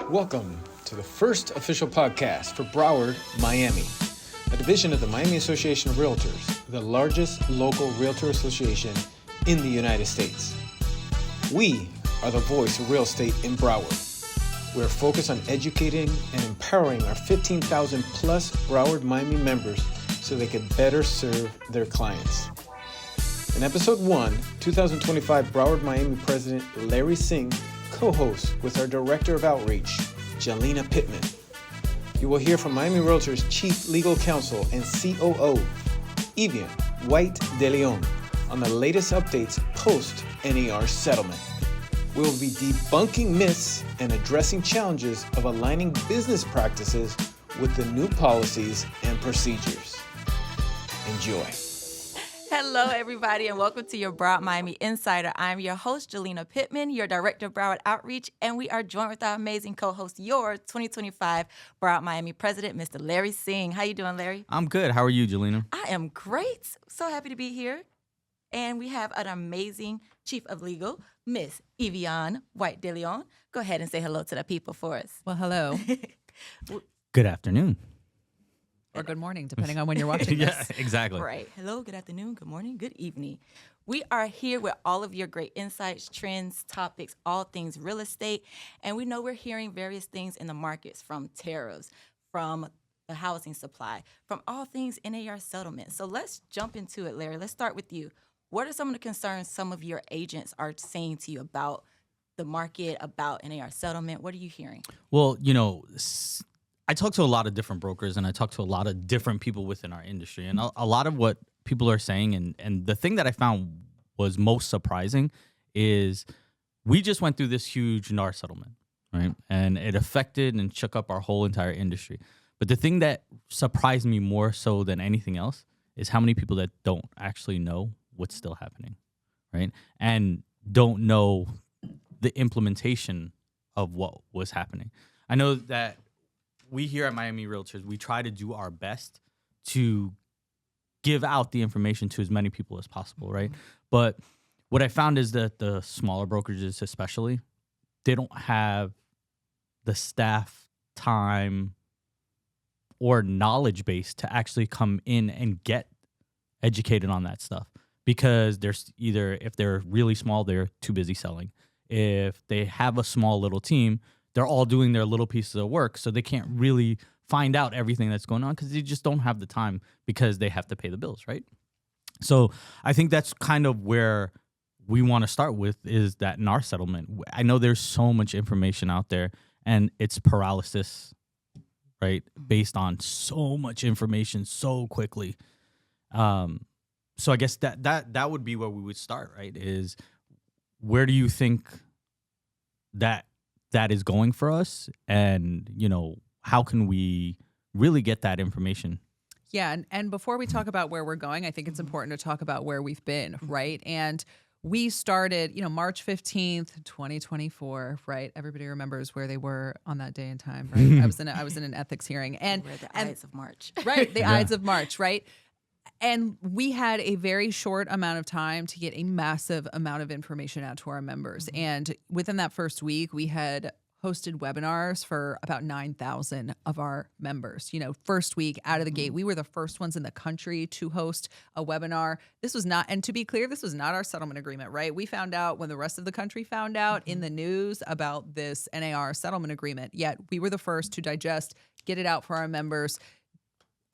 Welcome to the first official podcast for Broward-Miami, a division of the Miami Association of Realtors, the largest local realtor association in the United States. We are the voice of real estate in Broward. We're focused on educating and empowering our 15,000 plus Broward-Miami members so they can better serve their clients. In episode 1, 2025 Broward-Miami President Larry Singh co-hosts with our Director of Outreach, Jalina Pittman. You will hear from Miami Realtors Chief Legal Counsel and COO, Evian White De Leon, on the latest updates post-NAR settlement. We will be debunking myths and addressing challenges of aligning business practices with the new policies and procedures. Enjoy. Hello, everybody, and welcome to your Broward-Miami Insider. I'm your host, Jalina Pittman, your Director of Broward Outreach, and we are joined with our amazing co-host, your 2025 Broward-Miami President, Mr. Larry Singh. How you doing, Larry? I'm good. How are you, Jalina? I am great. So happy to be here. And we have an amazing Chief of Legal, Miss Evian White De Leon. Go ahead and say hello to the people for us. Well, hello. Good afternoon. Or good morning, depending on when you're watching this. Yeah, exactly. Right. Hello, good afternoon, good morning, good evening. We are here with all of your great insights, trends, topics, all things real estate. And we know we're hearing various things in the markets, from tariffs, from the housing supply, from all things NAR settlement. So let's jump into it, Larry. Let's start with you. What are some of the concerns some of your agents are saying to you about the market, about NAR settlement? What are you hearing? Well, I talk to a lot of different brokers and I talk to a lot of different people within our industry. And a lot of what people are saying, and the thing that I found was most surprising is we just went through this huge NAR settlement, right? And it affected and shook up our whole entire industry. But the thing that surprised me more so than anything else is how many people that don't actually know what's still happening, right? And don't know the implementation of what was happening. I know that we here at Miami Realtors, we try to do our best to give out the information to as many people as possible, right? But what I found is that the smaller brokerages especially, they don't have the staff, time, or knowledge base to actually come in and get educated on that stuff. Because there's either, if they're really small, they're too busy selling. If they have a small little team, they're all doing their little pieces of work, so they can't really find out everything that's going on because they just don't have the time because they have to pay the bills, right? So I think that's kind of where we want to start with, is that NAR settlement. I know there's so much information out there, and it's paralysis, right, based on so much information so quickly. So I guess that would be where we would start, right, is where do you think that is going for us, and how can we really get that information? Yeah, and before we talk about where we're going, I think it's important to talk about where we've been, right? And we started, March 15th, 2024, right? Everybody remembers where they were on that day and time, right? I was in an ethics hearing, and We're the Ides of March. Right, the Ides of March, right? And we had a very short amount of time to get a massive amount of information out to our members. And within that first week, we had hosted webinars for about 9,000 of our members. First week out of the gate, we were the first ones in the country to host a webinar. This was not, and to be clear, this was not our settlement agreement, right? We found out when the rest of the country found out in the news about this NAR settlement agreement. Yet we were the first to digest, get it out for our members,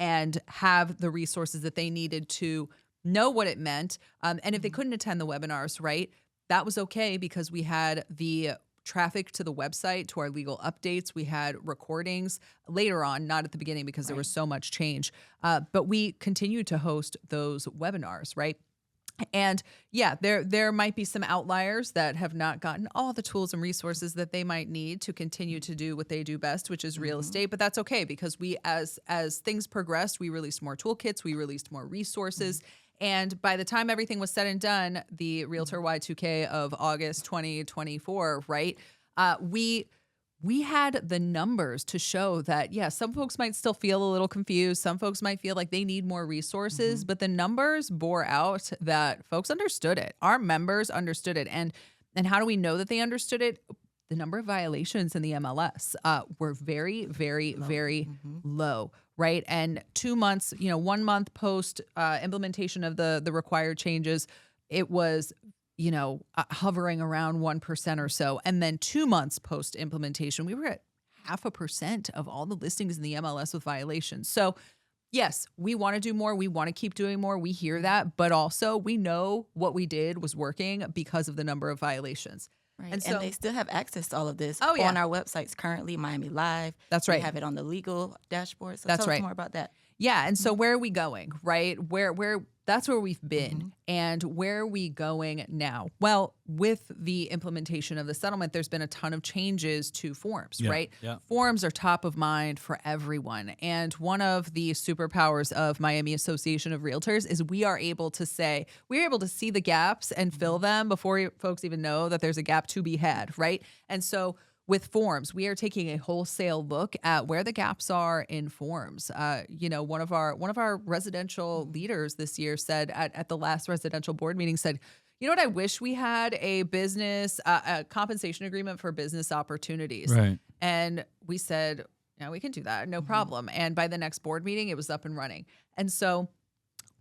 and have the resources that they needed to know what it meant. And if they couldn't attend the webinars, right, that was okay, because we had the traffic to the website, to our legal updates. We had recordings later on, not at the beginning because there was so much change. But we continued to host those webinars, right? And yeah, there might be some outliers that have not gotten all the tools and resources that they might need to continue to do what they do best, which is real estate. But that's okay, because we, as things progressed, we released more toolkits, we released more resources. And by the time everything was said and done, the Realtor Y2K of August 2024, right, we had the numbers to show that, yeah, some folks might still feel a little confused. Some folks might feel like they need more resources, but the numbers bore out that folks understood it. Our members understood it. And how do we know that they understood it? the number of violations in the MLS were very, very, very low, right? And 2 months, 1 month post implementation of the required changes, it was hovering around 1% or so. And then 2 months post implementation, we were at 0.5% of all the listings in the MLS with violations. So yes, we want to do more. We want to keep doing more. We hear that, but also we know what we did was working because of the number of violations. Right. And so they still have access to all of this Oh, yeah. on our websites currently, Miami Live. That's right. We have it on the legal dashboard. So That's tell right. us more about that. Yeah. And so where are we going, right? Where that's where we've been. Mm-hmm. And where are we going now? Well, with the implementation of the settlement, there's been a ton of changes to forms, right? Yeah. Forms are top of mind for everyone. And one of the superpowers of MIAMI Association of Realtors is we're able to see the gaps and fill them before folks even know that there's a gap to be had, right? And so with forms, we are taking a wholesale look at where the gaps are in forms. One of our residential leaders this year said at the last residential board meeting said, you know what, I wish we had a business a compensation agreement for business opportunities. Right. And we said, yeah, we can do that, no problem. And by the next board meeting, it was up and running. And so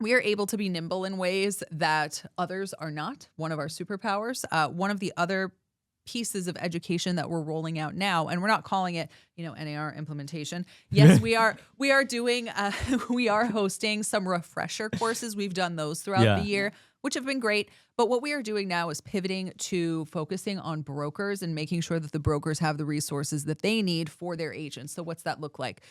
we are able to be nimble in ways that others are not. One of our superpowers. One of the other pieces of education that we're rolling out now, and we're not calling it, NAR implementation. Yes, we are doing, we are hosting some refresher courses. We've done those throughout the year, which have been great. But what we are doing now is pivoting to focusing on brokers and making sure that the brokers have the resources that they need for their agents. So what's that look like?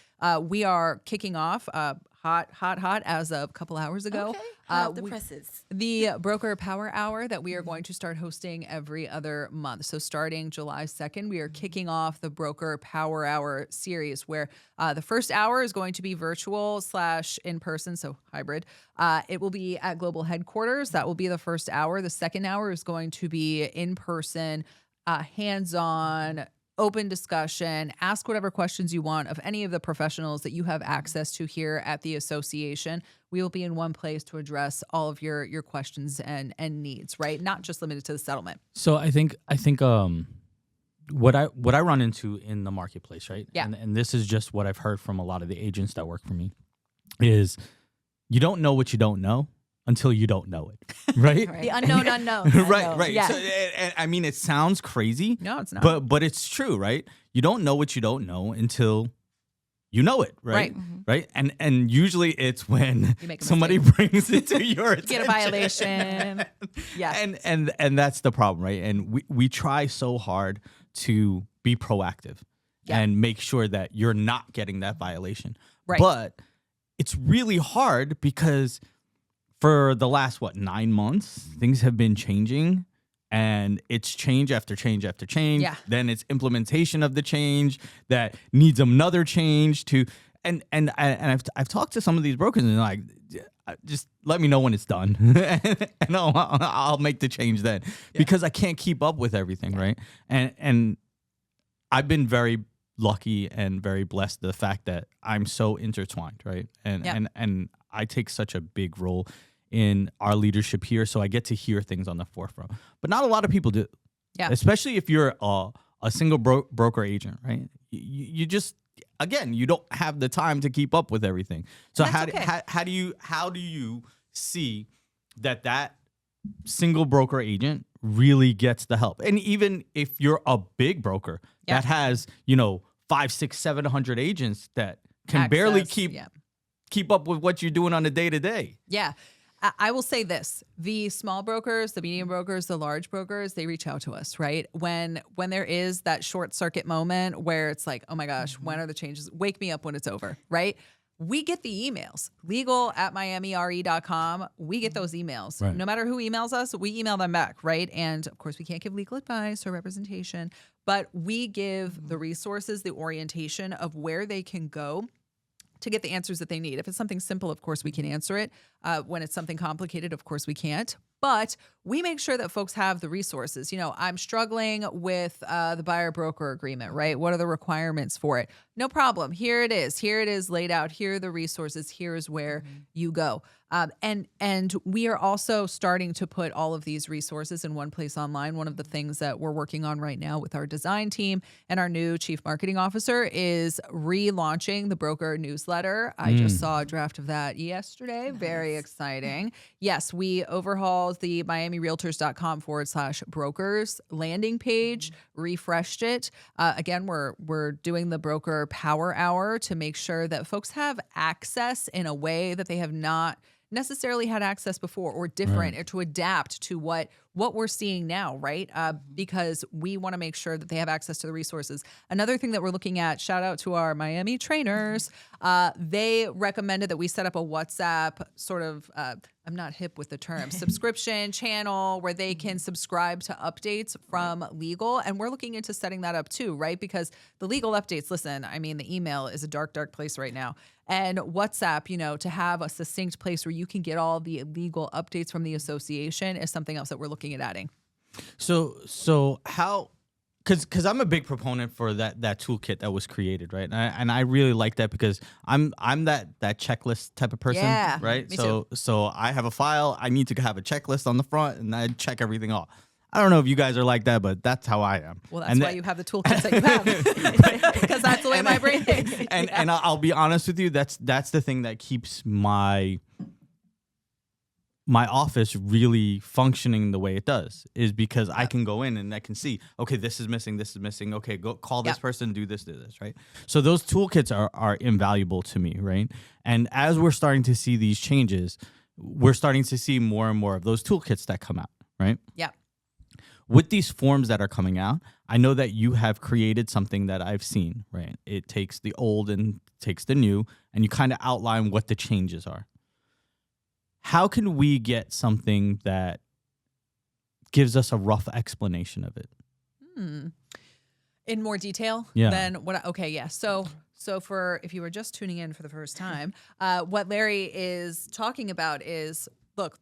We are kicking off hot as of a couple hours ago. Okay. Hot off the presses. The Broker Power Hour that we are going to start hosting every other month. So starting July 2nd, we are kicking off the Broker Power Hour series where the first hour is going to be virtual / in-person, so hybrid. It will be at global headquarters. That will be the first hour. The second hour is going to be in-person, hands-on, open discussion, ask whatever questions you want of any of the professionals that you have access to here at the association. We will be in one place to address all of your questions and needs, right? Not just limited to the settlement. So I think what I run into in the marketplace, right? Yeah. And this is just what I've heard from a lot of the agents that work for me is you don't know what you don't know until you don't know it, right? Right. The unknown unknown. Right. Yeah. So, and I mean, it sounds crazy. No, it's not. But it's true, right? You don't know what you don't know until you know it, right? Right. And usually it's when You make a somebody brings it to your attention. Get a violation. Yeah. And that's the problem, right? And we try so hard to be proactive and make sure that you're not getting that violation. Right. But it's really hard because for the last 9 months, things have been changing, and it's change after change after change. Yeah. Then it's implementation of the change that needs another change to, and I've talked to some of these brokers and they're like, just let me know when it's done, and I'll make the change then because I can't keep up with everything, right? And I've been very lucky and very blessed the fact that I'm so intertwined, right? And I take such a big role in our leadership here, so I get to hear things on the forefront. But not a lot of people do. Yeah. Especially if you're a single broker agent, right? You just, again, you don't have the time to keep up with everything. So how do you see that single broker agent really gets the help? And even if you're a big broker that has 500, 600, 700 agents that can barely keep up with what you're doing on a day-to-day. Yeah. I will say this, the small brokers, the medium brokers, the large brokers, they reach out to us, right? When there is that short circuit moment where it's like, oh my gosh, when are the changes? Wake me up when it's over, right? We get the emails, legal@miamire.com. We get those emails. Right. No matter who emails us, we email them back, right? And of course, we can't give legal advice or representation, but we give the resources, the orientation of where they can go to get the answers that they need. If it's something simple, of course, we can answer it. When it's something complicated, of course, we can't. But we make sure that folks have the resources. I'm struggling with the buyer-broker agreement, right? What are the requirements for it? No problem. Here it is. Here it is laid out. Here are the resources. Here is where you go. And we are also starting to put all of these resources in one place online. One of the things that we're working on right now with our design team and our new chief marketing officer is relaunching the broker newsletter. I just saw a draft of that yesterday. Nice. Very exciting. Yes, we overhauled the miamirealtors.com/brokers landing page, refreshed it. Again, we're doing the broker power hour to make sure that folks have access in a way that they have not necessarily had access before, or different, or to adapt to what we're seeing now, right? Because we want to make sure that they have access to the resources. Another thing that we're looking at, shout out to our Miami trainers, they recommended that we set up a WhatsApp sort of, I'm not hip with the term, subscription channel where they can subscribe to updates from legal. And we're looking into setting that up too, right? Because the legal updates, listen, I mean, the email is a dark, dark place right now. And WhatsApp, to have a succinct place where you can get all the legal updates from the association is something else that we're looking at adding. So how, because I'm a big proponent for that toolkit that was created, right? And I really like that because I'm that checklist type of person, yeah, right? Me too. So I have a file, I need to have a checklist on the front, and I check everything off. I don't know if you guys are like that, but that's how I am. Well, that's why you have the toolkits that you have, because that's the way my brain thinks. And I'll be honest with you, that's the thing that keeps my office really functioning the way it does, is because I can go in and I can see, okay, this is missing. Okay, go call this person, do this, right? So those toolkits are invaluable to me, right? And as we're starting to see these changes, we're starting to see more and more of those toolkits that come out, right? Yeah. With these forms that are coming out, I know that you have created something that I've seen, right? It takes the old and takes the new, and you kind of outline what the changes are. How can we get something that gives us a rough explanation of it? In more detail than what? Okay, yeah. So for, if you were just tuning in for the first time, what Larry is talking about is, look,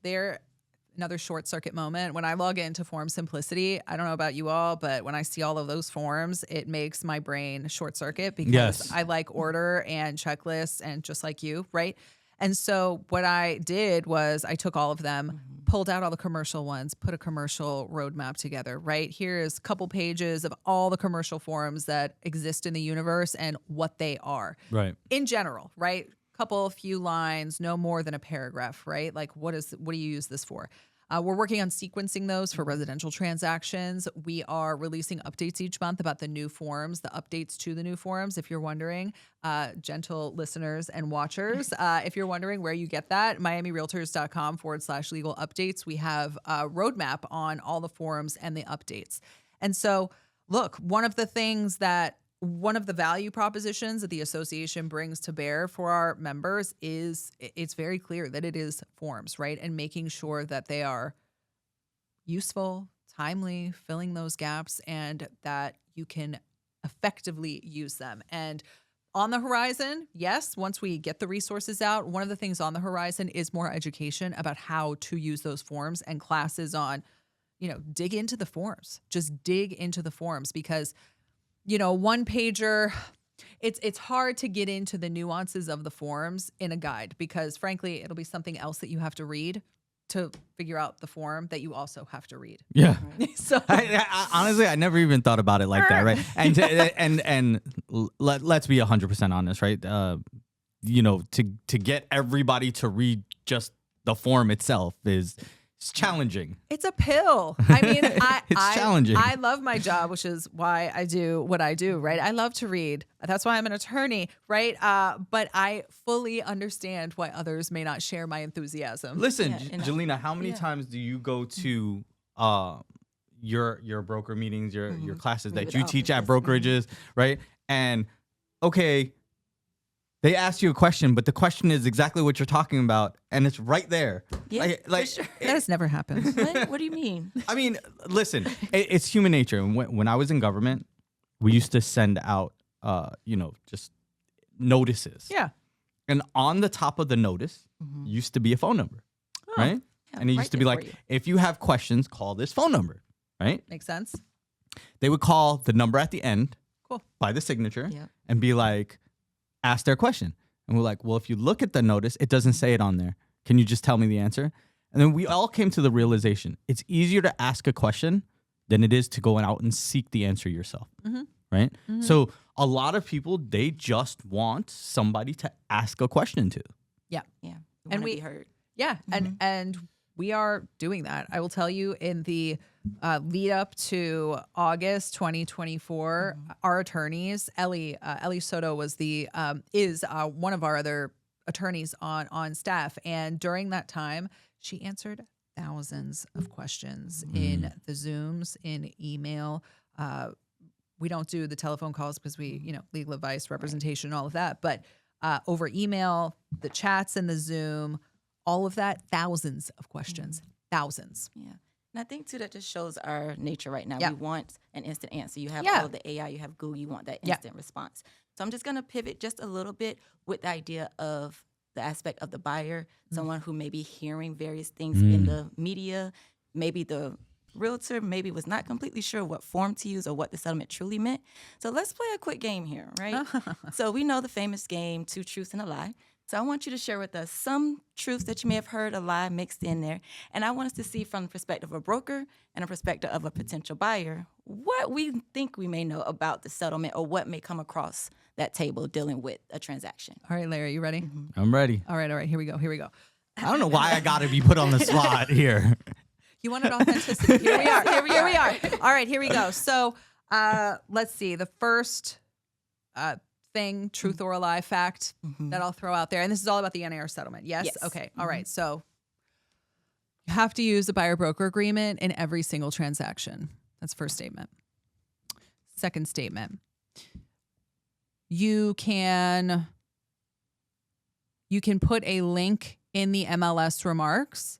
another short circuit moment. When I log into Form Simplicity, I don't know about you all, but when I see all of those forms, it makes my brain short circuit because I like order and checklists, and just like you, right? And so what I did was I took all of them, pulled out all the commercial ones, put a commercial roadmap together, right? Here's a couple pages of all the commercial forms that exist in the universe and what they are. Right. In general, right? Few lines, no more than a paragraph, right? Like, what do you use this for? We're working on sequencing those for residential transactions. We are releasing updates each month about the new forms, the updates to the new forms. If you're wondering, gentle listeners and watchers, if you're wondering where you get that, miamirealtors.com/legal updates. We have a roadmap on all the forms and the updates. And so, look, one of the value propositions that the association brings to bear for our members is it's very clear that it is forms, right? And making sure that they are useful, timely, filling those gaps, and that you can effectively use them. And on the horizon, yes, once we get the resources out, one of the things on the horizon is more education about how to use those forms, and classes on, dig into the forms. Just dig into the forms, because one pager, it's hard to get into the nuances of the forms in a guide, because frankly, it'll be something else that you have to read to figure out the form that you also have to read. Yeah. So honestly, I never even thought about it like that, right? And let's be 100% honest, right? To get everybody to read just the form itself is challenging. It's a pill. I mean, it's challenging. I love my job, which is why I do what I do, right? I love to read. That's why I'm an attorney, right? But I fully understand why others may not share my enthusiasm. Listen, Jalina, how many times do you go to your broker meetings, your classes that you teach at brokerages, right? And okay, they ask you a question, but the question is exactly what you're talking about, and it's right there. Yeah, like sure. That has never happened. What do you mean? I mean, listen, it's human nature. When I was in government, we used to send out, just notices. Yeah. And on the top of the notice used to be a phone number, right? Yeah, and it used to be like, if you have questions, call this phone number, right? Makes sense. They would call the number at the end by the signature and be like, ask their question. And we're like, well, if you look at the notice, it doesn't say it on there. Can you just tell me the answer? And then we all came to the realization it's easier to ask a question than it is to go out and seek the answer yourself. Right? So a lot of people, they just want somebody to ask a question to. Yeah. And We be heard. Yeah, and we are doing that. I will tell you, in the lead up to August 2024, our attorneys, Ellie Soto was is one of our other attorneys on staff, and during that time, she answered thousands of questions in the Zooms, in email. We don't do the telephone calls because we, legal advice, representation, all of that, but over email, the chats in the Zoom, all of that, thousands of questions, thousands. Yeah. And I think, too, that just shows our nature right now. Yeah. We want an instant answer. You have Yeah. all the AI, you have Google, you want that instant response. So I'm just going to pivot just a little bit with the idea of the aspect of the buyer, someone who may be hearing various things in the media, maybe the realtor maybe was not completely sure what form to use or what the settlement truly meant. So let's play a quick game here, right? So we know the famous game, 2 Truths and a Lie. So I want you to share with us some truths that you may have heard, a lie mixed in there. And I want us to see from the perspective of a broker and a perspective of a potential buyer what we think we may know about the settlement or what may come across that table dealing with a transaction. All right, Larry, you ready? I'm ready. All right, here we go. I don't know why I got to be put on the spot here. You wanted authenticity. Here we are. All right, here we go. So let's see. The first thing, truth or a lie fact that I'll throw out there. And this is all about the NAR settlement. Yes? Okay. All right. So you have to use a buyer broker agreement in every single transaction. That's first statement. Second statement. You can put a link in the MLS remarks.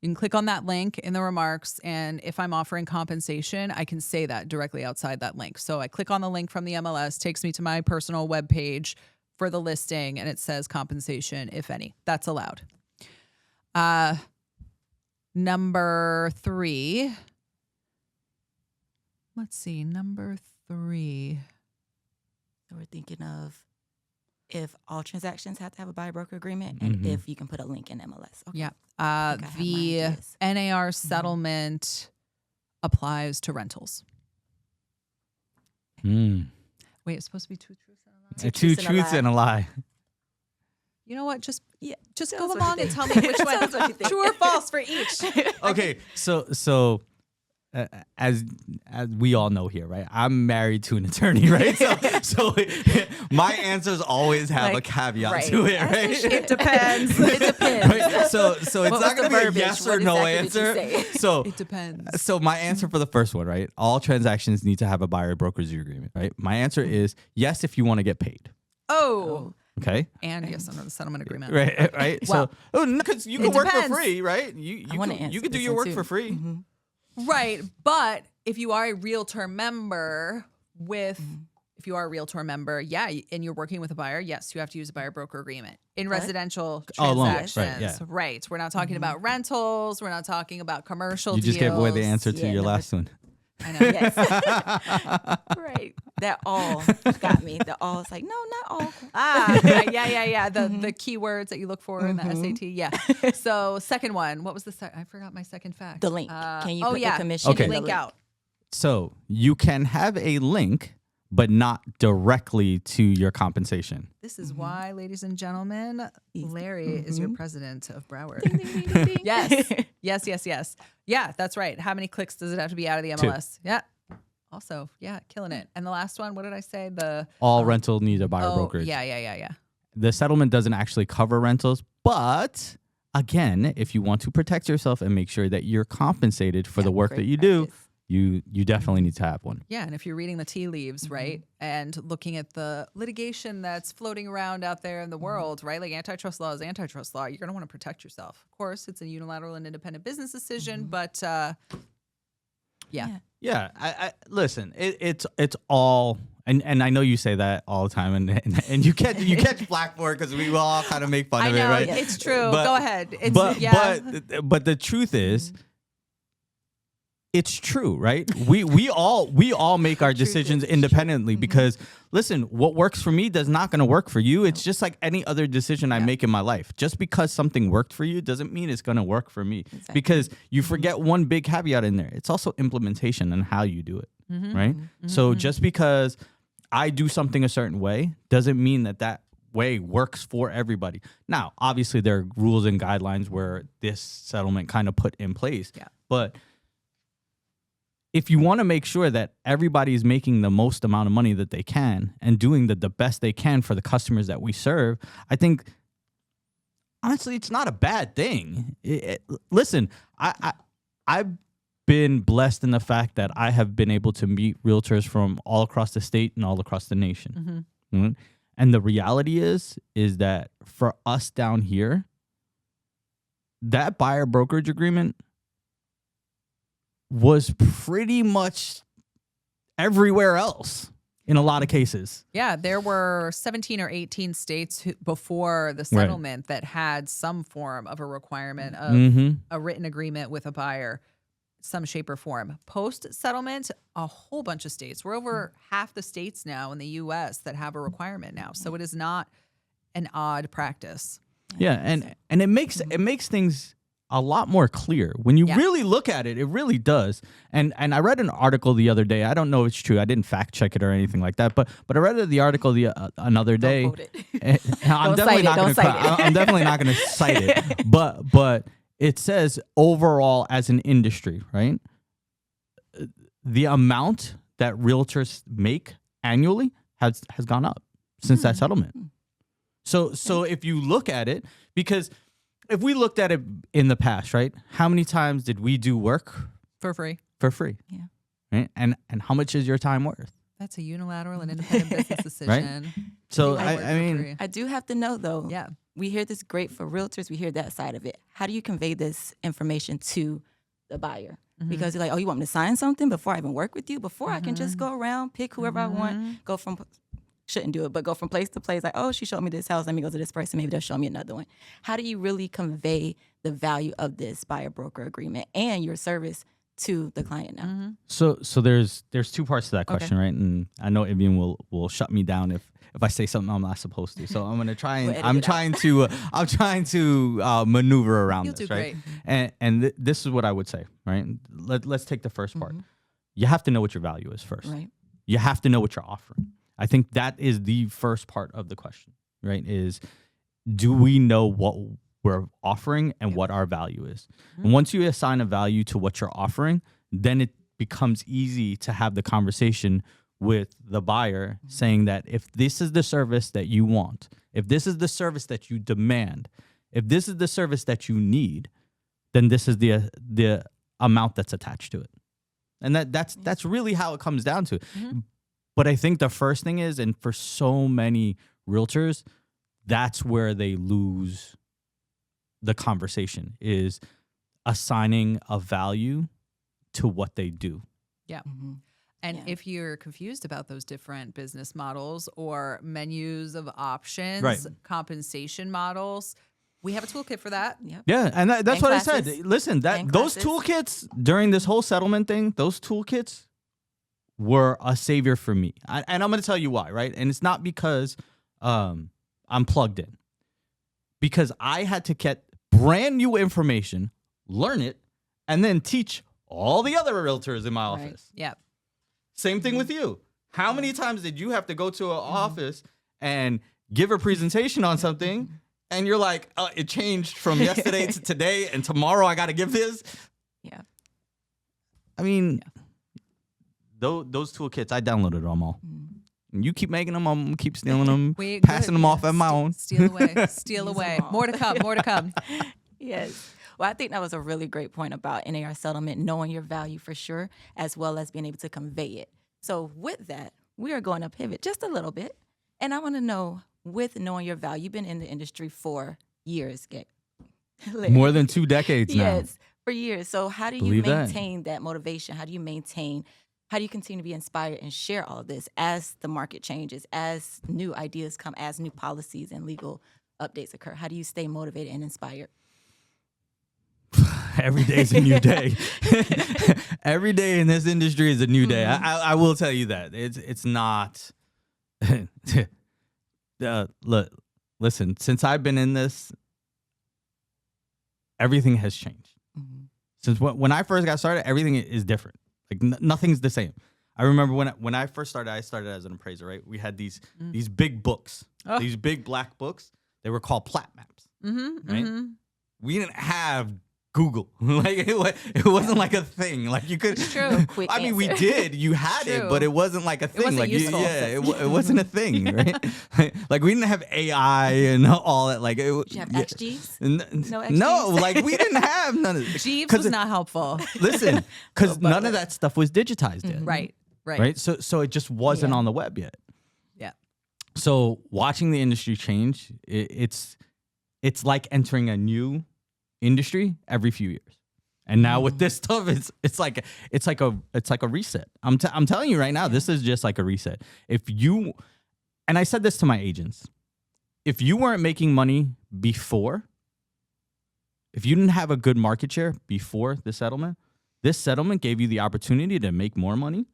You can click on that link in the remarks, and if I'm offering compensation, I can say that directly outside that link. So I click on the link from the MLS, takes me to my personal web page for the listing, and it says compensation, if any. That's allowed. Number 3. Let's see, number 3. So we're thinking of if all transactions have to have a buyer broker agreement and if you can put a link in MLS. Okay. Yeah. I have my The ideas. NAR settlement applies to rentals. Wait, it's supposed to be 2 truths and a lie? Two truths and a lie. You know what? Just Tell go us what you along and think. tell me which Tell us what you one, think. true or false for each. Okay, so as we all know here, right? I'm married to an attorney, right? So my answers always have a caveat to it, right? It depends. It depends. Right? So it's What was not going to the be a verbiage? yes or What no exactly did you answer. say? So It depends. So my answer for the first one, right? All transactions need to have a buyer broker's agreement, right? My answer is yes if you want to get paid. Oh. Okay. And yes, under the settlement agreement. Right. Right. Well, so because you it can work for depends. free, right? You wanna can answer do this your one work too. for free. Right. But if you are a realtor member if you are a realtor member, and you're working with a buyer, yes, you have to use a buyer broker agreement in residential loans, transactions. right, yeah. Right. We're not talking about rentals. We're not talking about commercial You just gave away the deals. answer to Yeah, your number last one. I know. Yes. Right. That all got me. The all is like, no, not all. Yeah. The keywords that you look for in the SAT. Yeah. So second one, what was I forgot my second fact. The link. Can you put the yeah. commission Okay. in the Link out. So you can have a link, but not directly to your compensation. This is why, ladies and gentlemen, Larry is your president of Broward. Ding, ding, ding, ding. Yes. Yeah, that's right. How many clicks does it have to be out of the MLS? Yeah. Also, killing it. And the last one, what did I say? All rental needs a buyer brokerage. Yeah. The settlement doesn't actually cover rentals, but again, if you want to protect yourself and make sure that you're compensated for the work great that you do, practice. you definitely need to have one. Yeah, and if you're reading the tea leaves, right, and looking at the litigation that's floating around out there in the world, right, like antitrust law is antitrust law, you're going to want to protect yourself. Of course, it's a unilateral and independent business decision, but yeah. Yeah, I listen. It's all, and I know you say that all the time, and you catch flack for it because we all kind of make fun I of know, it, right? it's true. But- Go ahead. It's, But the truth is, it's true, right? We all make our decisions independently because listen, what works for me does not going to work for you. It's just like any other decision I make in my life. Just because something worked for you doesn't mean it's going to work for me. Exactly. Because you forget one big caveat in there. It's also implementation and how you do it, right? So just because I do something a certain way doesn't mean that way works for everybody. Now, obviously there are rules and guidelines where this settlement kind of put in place. Yeah. But if you want to make sure that everybody is making the most amount of money that they can and doing the best they can for the customers that we serve, I think, honestly, it's not a bad thing. Listen, I've been blessed in the fact that I have been able to meet realtors from all across the state and all across the nation. Mm-hmm. And the reality is that for us down here, that buyer brokerage agreement was pretty much everywhere else in a lot of cases. Yeah, there were 17 or 18 states before the settlement that had some form of a requirement of a written agreement with a buyer, some shape or form. Post-settlement, a whole bunch of states. We're over half the states now in the U.S. that have a requirement now. So it is not an odd practice. Yeah, and it makes things a lot more clear. When you really look at it, it really does. And I read an article the other day. I don't know if it's true. I didn't fact check it or anything like that. But I read the article another day. Don't quote it. I'm definitely not going to. I'm definitely not going to cite it. But it says overall as an industry, right? The amount that realtors make annually has gone up since that settlement. So if you look at it, because if we looked at it in the past, right? How many times did we do work For free. for free? Yeah. Right? And how much is your time worth? That's a unilateral and independent business decision. So They work I for mean, free. I do have to know though. Yeah. We hear this great for realtors. We hear that side of it. How do you convey this information to the buyer? Because you're like, oh, you want me to sign something before I even work with you? Before I can just go around, pick whoever I want, shouldn't do it, but go from place to place. Like, oh, she showed me this house. Let me go to this person. Maybe they'll show me another one. How do you really convey the value of this buyer broker agreement and your service to the client now? so there's two parts to that question, right? And I know Evian will shut me down if I say something I'm not supposed to. So I'm gonna try and I'm trying to maneuver around You'll this, do right? great. And this is what I would say, right? Let's take the first part. You have to know what your value is first. Right. You have to know what you're offering. I think that is the first part of the question, right? Is do we know what we're offering and what our value is? And once you assign a value to what you're offering, then it becomes easy to have the conversation with the buyer saying that if this is the service that you want, if this is the service that you demand, if this is the service that you need, then this is the amount that's attached to it. And that's really how it comes down to. But I think the first thing is, and for so many realtors, that's where they lose the conversation, is assigning a value to what they do. Yeah. And if you're confused about those different business models or menus of options, compensation models, we have a toolkit for that. Yep. Yeah, and that's And what I classes. said. Listen, And those classes. toolkits during this whole settlement thing, those toolkits were a savior for me. And I'm going to tell you why, right? And it's not because I'm plugged in. Because I had to get brand new information, learn it, and then teach all the other realtors in my office. Yeah. Same thing with you. How many times did you have to go to an office and give a presentation on something, and you're like, it changed from yesterday to today, and tomorrow I got to give this? Yeah. I mean, those toolkits, I downloaded them all. And you keep making them, I'm gonna keep stealing them, passing them off at my own. Steal away. Steal away. More to come. More to come. Yes. Well, I think that was a really great point about NAR settlement, knowing your value for sure, as well as being able to convey it. So with that, we are going to pivot just a little bit. And I want to know, with knowing your value, you've been in the industry for years, More than 2 decades now. Yes, for years. So how do you Believe that. maintain that motivation? How do you continue to be inspired and share all of this as the market changes, as new ideas come, as new policies and legal updates occur? How do you stay motivated and inspired? every day is a new day. Every day in this industry is a new day. I will tell you that. It's not. Look, listen, since I've been in this, everything has changed. Since when I first got started, everything is different. Like nothing's the same. I remember when I first started, I started as an appraiser, right? We had these big books, these big black books. They were called plat maps, right? We didn't have Google. Like it wasn't like a thing. Like you could. It's true. Quick I mean, we answer. did. You had it, but it wasn't like a thing. wasn't Like useful. it wasn't a thing, right? Like we didn't have AI and all that. Like Did you have XGs? No No, XGs? like we didn't have none of it. Jeeves was not helpful. Listen, because none of that stuff was digitized yet. Right. So it just wasn't on the web yet. Yeah. So watching the industry change, it's like entering a new industry every few years. And now with this stuff, it's like a reset. I'm telling you right now, this is just like a reset. And I said this to my agents, if you weren't making money before, if you didn't have a good market share before this settlement gave you the opportunity to make more money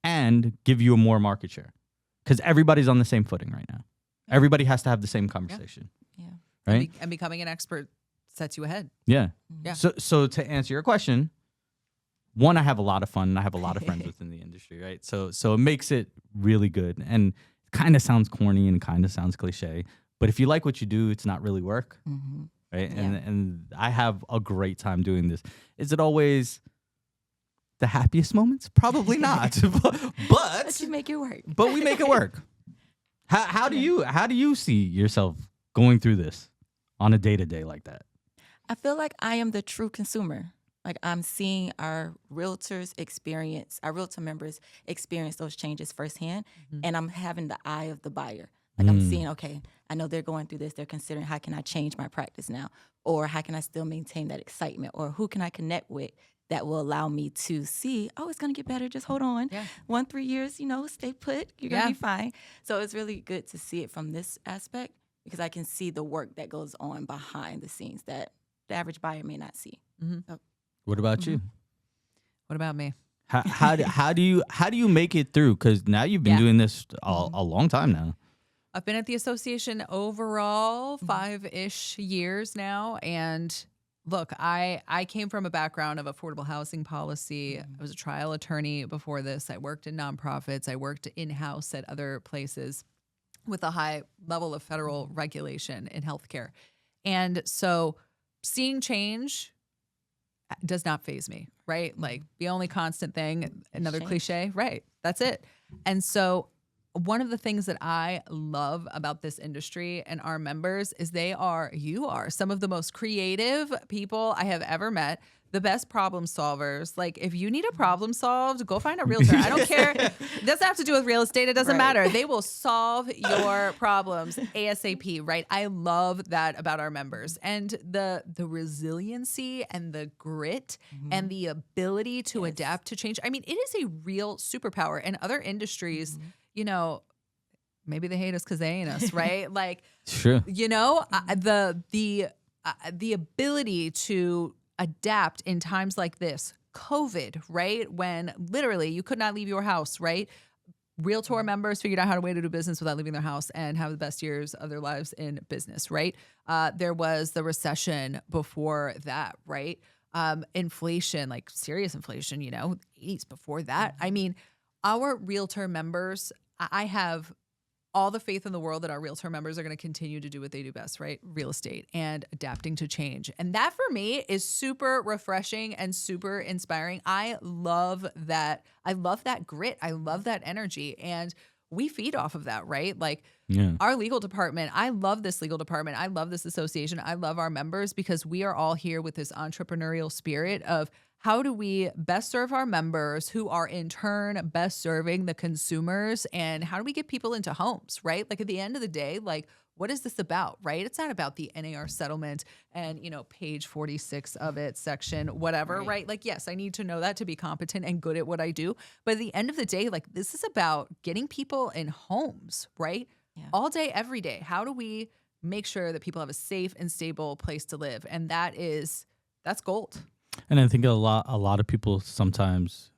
and give you a more market share. Because everybody's on the same footing right now. Everybody has to have the same conversation. Yeah. Right? And becoming an expert sets you ahead. Yeah. Yeah. So to answer your question, one, I have a lot of fun and I have a lot of friends within the industry, right? So it makes it really good. And it kind of sounds corny and kind of sounds cliche, but if you like what you do, it's not really work. Right? Yeah. And I have a great time doing this. Is it always the happiest moments? Probably not. But you make it work. But we make it work. How do you see yourself going through this on a day-to-day like that? I feel like I am the true consumer. Like I'm seeing our realtors experience, our realtor members experience those changes firsthand, and I'm having the eye of the buyer. Like I'm seeing, okay, I know they're going through this. They're considering how can I change my practice now, or how can I still maintain that excitement, or who can I connect with that will allow me to see, oh, it's gonna get better. Just hold on, 1-3 years, stay put. You're gonna be fine. So it's really good to see it from this aspect because I can see the work that goes on behind the scenes that the average buyer may not see. So, What about you? What about me? How do you make it through? Because now you've been doing this a long time now. I've been at the association overall 5-ish years now. And look, I came from a background of affordable housing policy. I was a trial attorney before this. I worked in nonprofits. I worked in-house at other places with a high level of federal regulation in healthcare. And so seeing change does not faze me, right? Like the only constant thing, another cliche, right? That's it. And so one of the things that I love about this industry and our members is you are some of the most creative people I have ever met, the best problem solvers. Like if you need a problem solved, go find a realtor. I don't care. It doesn't have to do with real estate. It doesn't matter. They will solve your problems ASAP, right? I love that about our members and the resiliency and the grit and the ability to adapt to change. I mean, it is a real superpower. And other industries, maybe they hate us because they ain't us, right? Like, Sure. The ability to adapt in times like this, COVID, right? When literally you could not leave your house, right? Realtor members figured out how to do business without leaving their house and have the best years of their lives in business, right? There was the recession before that, right? Inflation, like serious inflation, 80s before that. I mean, our realtor members, I have all the faith in the world that our realtor members are going to continue to do what they do best, right? Real estate and adapting to change. And that for me is super refreshing and super inspiring. I love that. I love that grit. I love that energy. And we feed off of that, right? Like our legal department, I love this legal department. I love this association. I love our members because we are all here with this entrepreneurial spirit of how do we best serve our members who are in turn best serving the consumers, and how do we get people into homes, right? Like at the end of the day, like what is this about, right? It's not about the NAR settlement and, page 46 of it, section whatever, right? Like, yes, I need to know that to be competent and good at what I do. But at the end of the day, like this is about getting people in homes, right? Yeah. All day, every day. How do we make sure that people have a safe and stable place to live? And that's That's gold. And I think a lot of people sometimes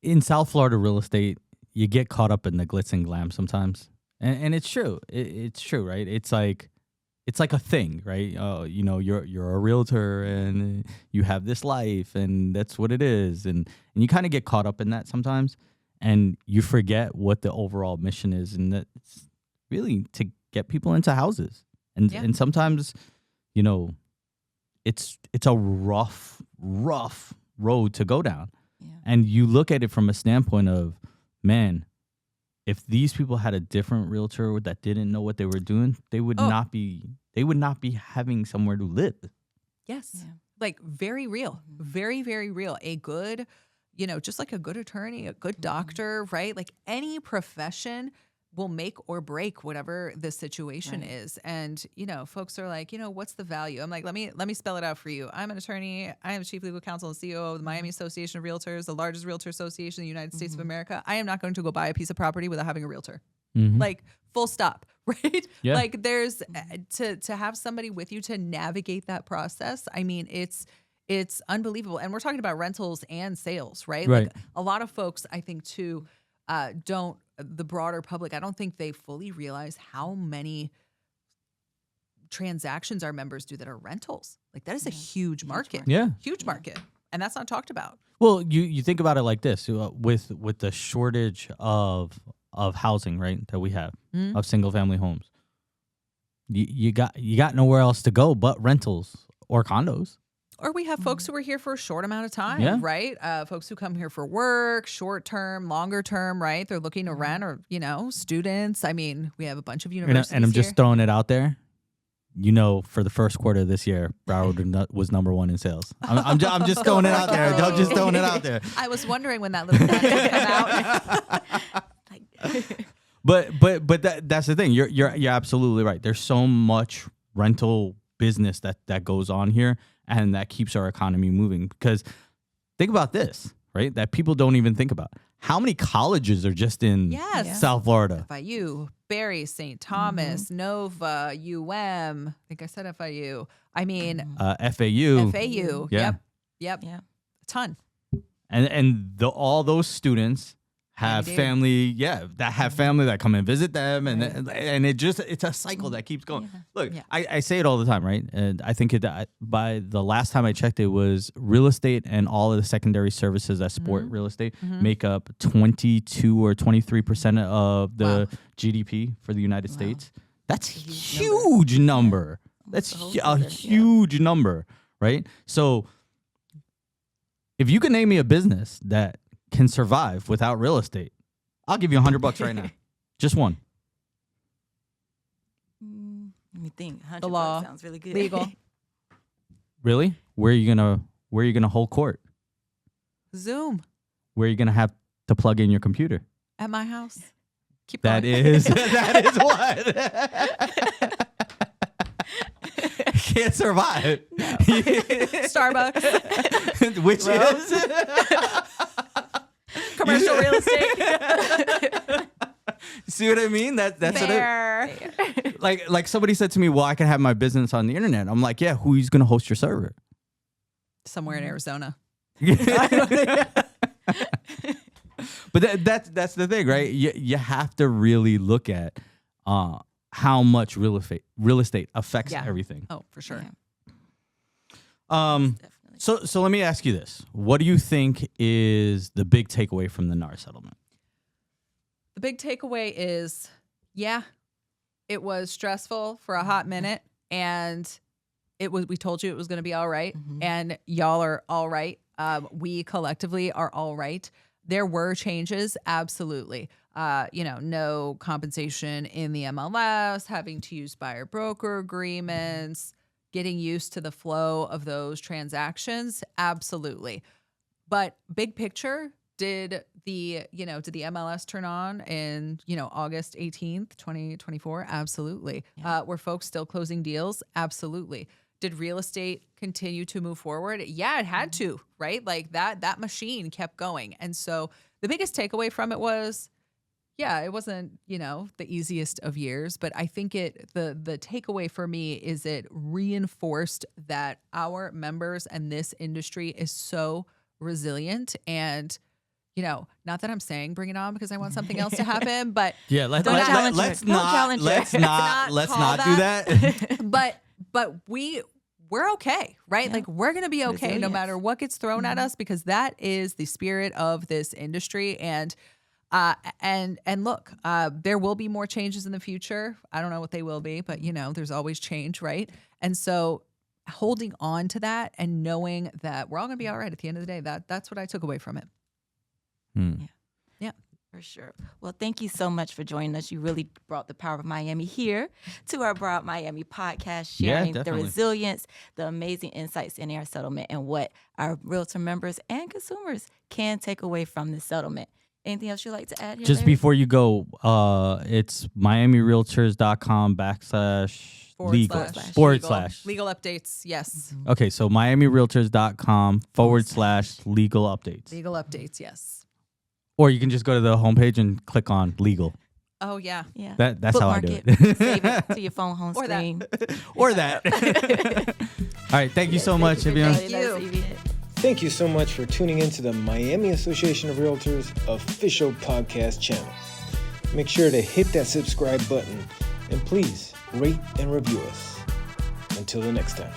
in South Florida real estate, you get caught up in the glitz and glam sometimes, and it's true. It's true, right? It's like a thing, right? You know, you're a realtor and you have this life, and that's what it is, and you kind of get caught up in that sometimes, and you forget what the overall mission is, and that's really to get people into houses, and sometimes, you know, it's a rough road to go down. Yeah. And you look at it from a standpoint of, man, if these people had a different realtor that didn't know what they were doing, they would not be having somewhere to live. Yes. Yeah. Like very real, very, very real. A good, you know, just like a good attorney, a good doctor, right? Like any profession will make or break whatever the situation is. And, you know, folks are like, you know, what's the value? I'm like, let me spell it out for you. I'm an attorney. I am chief legal counsel and CEO of the Miami Association of Realtors, the largest realtor association in the United States of America. I am not going to go buy a piece of property without having a realtor. Like full stop, right? Yeah. Like there's to have somebody with you to navigate that process. I mean, it's unbelievable. And we're talking about rentals and sales, right? Right. Like a lot of folks, I think too, the broader public, I don't think they fully realize how many transactions our members do that are rentals. Like that is a huge market. Yeah. Huge market. And that's not talked about. Well, you think about it like this, with the shortage of housing, right, that we have, of single family homes. You got nowhere else to go but rentals or condos. Or we have folks who are here for a short amount of time, right? Folks who come here for work, short term, longer term, right? They're looking to rent, or, you know, students. I mean, we have a bunch of universities and I'm just here. throwing it out there. You know, for the first quarter of this year, Broward was number one in sales. I'm just throwing it out there. I'm just throwing it out there. I was wondering when that little line would come out. But that's the thing. You're absolutely right. There's so much rental business that goes on here, and that keeps our economy moving. Because think about this, right? That people don't even think about. How many colleges are just in South Florida? FIU, Barry, St. Thomas, Nova, I think I said FIU. I mean, FAU. FAU. Yeah. Yep. Yeah. A ton. And all those students have family, that have family that come and visit them, and it's a cycle that keeps going. Look, I say it all the time, right? And I think by the last time I checked, it was real estate and all of the secondary services that support real estate make up 22 or 23% of the GDP for the United States. That's a huge number. That's a huge number, right? So if you can name me a business that can survive without real estate, I'll give you $100 right now. Just one. Let me think. $100 The law sounds really good. Legal. Really? Where are you gonna hold court? Zoom Where are you gonna have to plug in your computer? at my house. Keep That going. is what. Can't survive. Starbucks, Which is commercial real estate. see what I mean? That's what Fair. like somebody said to me, well, I can have my business on the internet. I'm like, yeah, who's gonna host your server? Somewhere in Arizona. But that's the thing, right? You have to really look at how much real estate affects everything. Oh, for sure. Definitely. So let me ask you this: what do you think is the big takeaway from the NAR settlement? The big takeaway is, it was stressful for a hot minute, and we told you it was going to be all right, and y'all are all right. We collectively are all right. There were changes, absolutely. No compensation in the MLS, having to use buyer broker agreements, getting used to the flow of those transactions, absolutely. But big picture, did the MLS turn on in, August 18th, 2024? Absolutely. Yeah. Were folks still closing deals? Absolutely. Did real estate continue to move forward? Yeah, it had to, right? Like that machine kept going. And so the biggest takeaway from it was, Yeah, it wasn't, the easiest of years, but I think the takeaway for me is it reinforced that our members and this industry is so resilient. And, not that I'm saying bring it on because I want something else to happen, but Yeah, let's Don't challenge her. not Don't challenge her. let's not do call that. but we're okay, right? Yeah. Like we're going to be okay no Resilience. matter what gets thrown at us, because that is the spirit of this industry. And look, there will be more changes in the future. I don't know what they will be, but there's always change, right? And so holding on to that and knowing that we're all going to be all right at the end of the day, that's what I took away from it. Yeah. For sure. Well, thank you so much for joining us. You really brought the power of Miami here to our Broward-Miami podcast, sharing the definitely. resilience, the amazing insights in our settlement, and what our realtor members and consumers can take away from this settlement. Anything else you'd like to add here, Just Larry? before you go, it's MiamiRealtors.com /legal / legal updates. Yes. Okay, so MiamiRealtors.com /legal updates. Legal updates. Yes. Or you can just go to the homepage and click on legal. Oh yeah. Yeah. That's how I do Bookmark it. Save it to your phone home Or that. screen. Or that. All right, thank you so much, Evian. Thank you. Thank you so much for tuning in to the Miami Association of Realtors official podcast channel. Make sure to hit that subscribe button and please rate and review us. Until the next time.